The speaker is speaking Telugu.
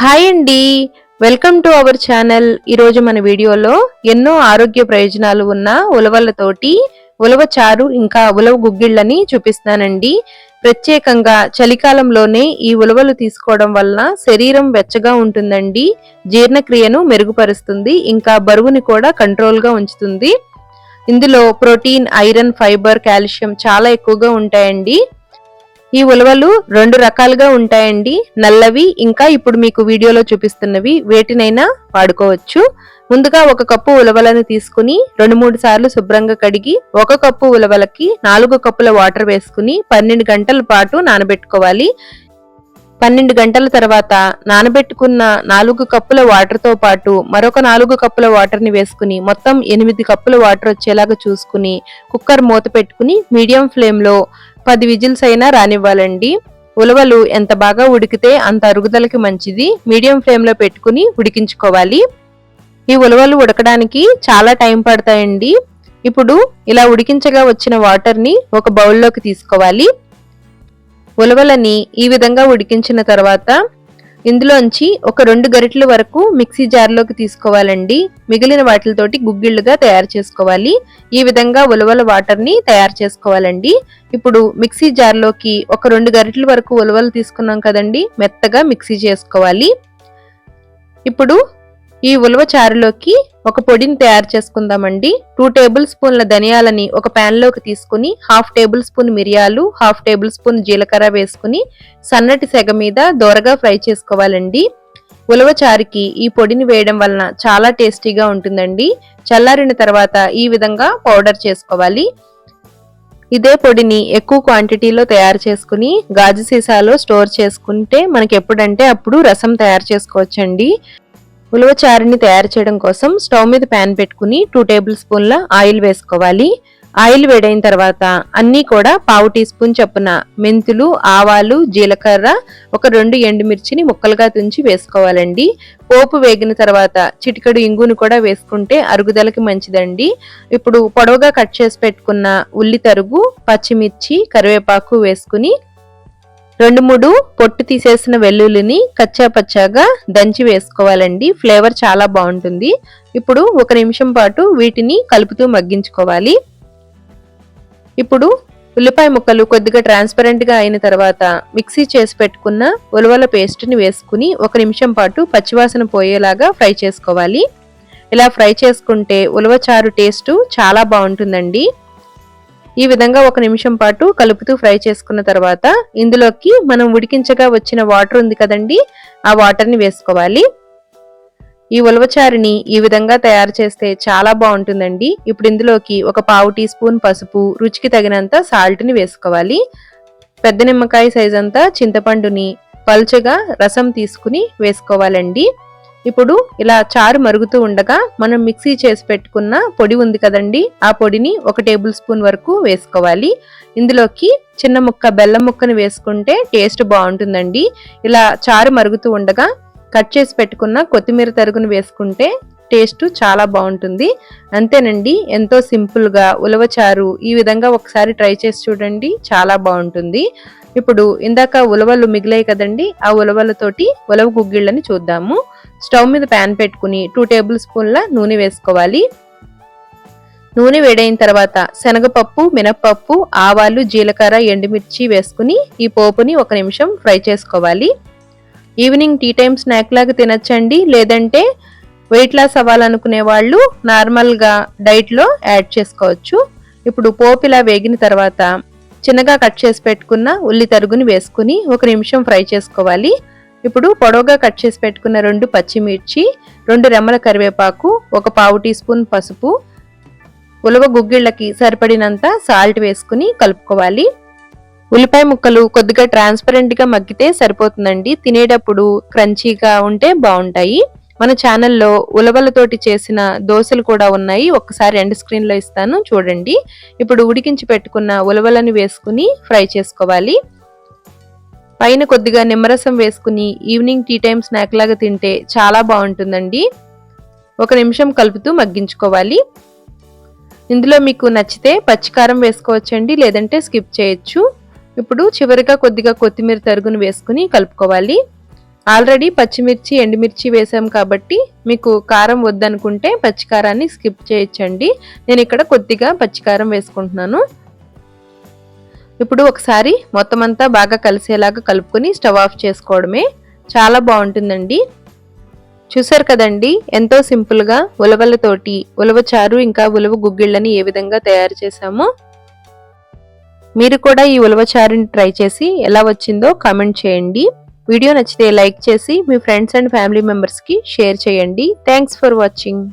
హాయ్ అండి, వెల్కమ్ టు అవర్ ఛానల్. ఈరోజు మన వీడియోలో ఎన్నో ఆరోగ్య ప్రయోజనాలు ఉన్న ఉలవలతోటి ఉలవ చారు ఇంకా ఉలవ గుగ్గిళ్ళని చూపిస్తానండి. ప్రత్యేకంగా చలికాలంలోనే ఈ ఉలవలు తీసుకోవడం వలన శరీరం వెచ్చగా ఉంటుందండి, జీర్ణక్రియను మెరుగుపరుస్తుంది, ఇంకా బరువుని కూడా కంట్రోల్గా ఉంచుతుంది. ఇందులో ప్రోటీన్, ఐరన్, ఫైబర్, కాల్షియం చాలా ఎక్కువగా ఉంటాయండి. ఈ ఉలవలు రెండు రకాలుగా ఉంటాయండి, నల్లవి ఇంకా ఇప్పుడు మీకు వీడియోలో చూపిస్తున్నవి. వేటినైనా వాడుకోవచ్చు. ముందుగా ఒక కప్పు ఉలవలను తీసుకుని 2-3 సార్లు శుభ్రంగా కడిగి ఒక కప్పు ఉలవలకి 4 కప్పుల వాటర్ వేసుకుని 12 గంటల పాటు నానబెట్టుకోవాలి. 12 గంటల తర్వాత నానబెట్టుకున్న 4 కప్పుల వాటర్ తో పాటు మరొక 4 కప్పుల వాటర్ ని వేసుకుని మొత్తం 8 కప్పుల వాటర్ వచ్చేలాగా చూసుకుని కుక్కర్ మూత పెట్టుకుని మీడియం ఫ్లేమ్ లో 10 విజిల్స్ అయినా రానివ్వాలండి. ఉలవలు ఎంత బాగా ఉడికితే అంత అరుగుదలకి మంచిది. మీడియం ఫ్లేమ్ లో పెట్టుకుని ఉడికించుకోవాలి. ఈ ఉలవలు ఉడకడానికి చాలా టైం పడతాయండి. ఇప్పుడు ఇలా ఉడికించగా వచ్చిన వాటర్ ని ఒక బౌల్లోకి తీసుకోవాలి. ఉలవలని ఈ విధంగా ఉడికించిన తర్వాత ఇందులోంచి ఒక 2 గరిటెల వరకు మిక్సీ జార్లోకి తీసుకోవాలండి. మిగిలిన వాటితోటి గుగ్గిళ్ళుగా తయారు చేసుకోవాలి. ఈ విధంగా ఉలవల వాటర్ని తయారు చేసుకోవాలండి. ఇప్పుడు మిక్సీ జార్లోకి ఒక 2 గరిటెల వరకు ఉలవలు తీసుకున్నాం కదండి, మెత్తగా మిక్సీ చేసుకోవాలి. ఇప్పుడు ఈ ఉలవ చారులోకి ఒక పొడిని తయారు చేసుకుందామండి. 2 టేబుల్ స్పూన్ల ధనియాలని ఒక ప్యాన్ లోకి తీసుకుని 1/2 టేబుల్ స్పూన్ మిరియాలు, 1/2 టేబుల్ స్పూన్ జీలకర్ర వేసుకుని సన్నటి సెగ మీద దోరగా ఫ్రై చేసుకోవాలండి. ఉలవ చారుకి ఈ పొడిని వేయడం వలన చాలా టేస్టీగా ఉంటుందండి. చల్లారిన తర్వాత ఈ విధంగా పౌడర్ చేసుకోవాలి. ఇదే పొడిని ఎక్కువ క్వాంటిటీలో తయారు చేసుకుని గాజు సీసాలో స్టోర్ చేసుకుంటే మనకి ఎప్పుడంటే అప్పుడు రసం తయారు చేసుకోవచ్చండి. ఉలవ చారుని తయారు చేయడం కోసం స్టవ్ మీద ప్యాన్ పెట్టుకుని 2 టేబుల్ స్పూన్ల ఆయిల్ వేసుకోవాలి. ఆయిల్ వేడైన తర్వాత అన్నీ కూడా 1/2 టీ స్పూన్ చొప్పున మెంతులు, ఆవాలు, జీలకర్ర, ఒక 2 ఎండుమిర్చిని ముక్కలుగా తుంచి వేసుకోవాలండి. పోపు వేగిన తర్వాత చిటికెడు ఇంగును కూడా వేసుకుంటే అరుగుదలకి మంచిదండి. ఇప్పుడు పొడవుగా కట్ చేసి పెట్టుకున్న ఉల్లి తరుగు, పచ్చిమిర్చి, కరివేపాకు వేసుకుని 2-3 పొట్టు తీసేసిన వెల్లుల్లిని కచ్చా పచ్చాగా దంచి వేసుకోవాలండి. ఫ్లేవర్ చాలా బాగుంటుంది. ఇప్పుడు 1 నిమిషం పాటు వీటిని కలుపుతూ మగ్గించుకోవాలి. ఇప్పుడు ఉల్లిపాయ ముక్కలు కొద్దిగా ట్రాన్స్పరెంట్ గా అయిన తర్వాత మిక్సీ చేసి పెట్టుకున్న ఉలవల పేస్ట్ ని వేసుకుని 1 నిమిషం పాటు పచ్చివాసన పోయేలాగా ఫ్రై చేసుకోవాలి. ఇలా ఫ్రై చేసుకుంటే ఉలవ చారు టేస్ట్ చాలా బాగుంటుందండి. ఈ విధంగా 1 నిమిషం పాటు కలుపుతూ ఫ్రై చేసుకున్న తర్వాత ఇందులోకి మనం ఉడికించగా వచ్చిన వాటర్ ఉంది కదండి, ఆ వాటర్ ని వేసుకోవాలి. ఈ ఉలవచారుని ఈ విధంగా తయారు చేస్తే చాలా బాగుంటుందండి. ఇప్పుడు ఇందులోకి ఒక 1/2 టీ స్పూన్ పసుపు, రుచికి తగినంత సాల్ట్ ని వేసుకోవాలి. పెద్ద నిమ్మకాయ సైజ్ అంతా చింతపండుని పల్చగా రసం తీసుకుని వేసుకోవాలండి. ఇప్పుడు ఇలా చారు మరుగుతూ ఉండగా మనం మిక్సీ చేసి పెట్టుకున్న పొడి ఉంది కదండి, ఆ పొడిని 1 టేబుల్ స్పూన్ వరకు వేసుకోవాలి. ఇందులోకి చిన్న ముక్క బెల్లం ముక్కను వేసుకుంటే టేస్ట్ బాగుంటుందండి. ఇలా చారు మరుగుతూ ఉండగా కట్ చేసి పెట్టుకున్న కొత్తిమీర తరుగును వేసుకుంటే టేస్ట్ చాలా బాగుంటుంది. అంతేనండి, ఎంతో సింపుల్ గా ఉలవ చారు ఈ విధంగా ఒకసారి ట్రై చేసి చూడండి, చాలా బాగుంటుంది. ఇప్పుడు ఇందాక ఉలవలు మిగిలాయి కదండి, ఆ ఉలవలతోటి ఉలవ గుగ్గిళ్ళని చూద్దాము. స్టవ్ మీద ప్యాన్ పెట్టుకుని 2 టేబుల్ స్పూన్ల నూనె వేసుకోవాలి. నూనె వేడైన తర్వాత శనగపప్పు, మినపప్పు, ఆవాలు, జీలకర్ర, ఎండుమిర్చి వేసుకుని ఈ పోపుని 1 నిమిషం ఫ్రై చేసుకోవాలి. ఈవినింగ్ టీ టైం స్నాక్ లాగా తినచ్చండి, లేదంటే వెయిట్ లాస్ అవ్వాలనుకునే వాళ్ళు నార్మల్ గా డైట్ లో యాడ్ చేసుకోవచ్చు. ఇప్పుడు పోపు ఇలా వేగిన తర్వాత చిన్నగా కట్ చేసి పెట్టుకున్న ఉల్లి తరుగుని వేసుకుని 1 నిమిషం ఫ్రై చేసుకోవాలి. ఇప్పుడు పొడవుగా కట్ చేసి పెట్టుకున్న 2 పచ్చిమిర్చి, 2 రెమ్మల కరివేపాకు, ఒక 1/2 టీ స్పూన్ పసుపు, ఉలవ గుగ్గిళ్ళకి సరిపడినంత సాల్ట్ వేసుకుని కలుపుకోవాలి. ఉల్లిపాయ ముక్కలు కొద్దిగా ట్రాన్స్పరెంట్ గా మగ్గితే సరిపోతుందండి. తినేటప్పుడు క్రంచీగా ఉంటే బాగుంటాయి. మన ఛానల్లో ఉలవలతోటి చేసిన దోశలు కూడా ఉన్నాయి, ఒక్కసారి ఎండ్ స్క్రీన్ లో ఇస్తాను చూడండి. ఇప్పుడు ఉడికించి పెట్టుకున్న ఉలవలను వేసుకుని ఫ్రై చేసుకోవాలి. పైన కొద్దిగా నిమ్మరసం వేసుకుని ఈవినింగ్ టీ టైం స్నాక్ లాగా తింటే చాలా బాగుంటుందండి. 1 నిమిషం కలుపుతూ మగ్గించుకోవాలి. ఇందులో మీకు నచ్చితే పచ్చికారం వేసుకోవచ్చండి, లేదంటే స్కిప్ చేయొచ్చు. ఇప్పుడు చివరిగా కొద్దిగా కొత్తిమీర తరుగును వేసుకుని కలుపుకోవాలి. ఆల్రెడీ పచ్చిమిర్చి ఎండుమిర్చి వేసాం కాబట్టి మీకు కారం వద్దనుకుంటే పచ్చికారాన్ని స్కిప్ చేయొచ్చండి. నేను ఇక్కడ కొద్దిగా పచ్చికారం వేసుకుంటున్నాను. ఇప్పుడు ఒకసారి మొత్తం అంతా బాగా కలిసేలాగా కలుపుకొని స్టవ్ ఆఫ్ చేసుకోవడమే. చాలా బాగుంటుందండి. చూసారు కదండి, ఎంతో సింపుల్గా ఉలవలతోటి ఉలవ చారు ఇంకా ఉలవ గుగ్గిళ్ళని ఏ విధంగా తయారు చేసామో. మీరు కూడా ఈ ఉలవ చారుని ట్రై చేసి ఎలా వచ్చిందో కామెంట్ చేయండి. వీడియో నచ్చితే లైక్ చేసి మీ ఫ్రెండ్స్ అండ్ ఫ్యామిలీ మెంబర్స్కి షేర్ చేయండి. Thanks for watching.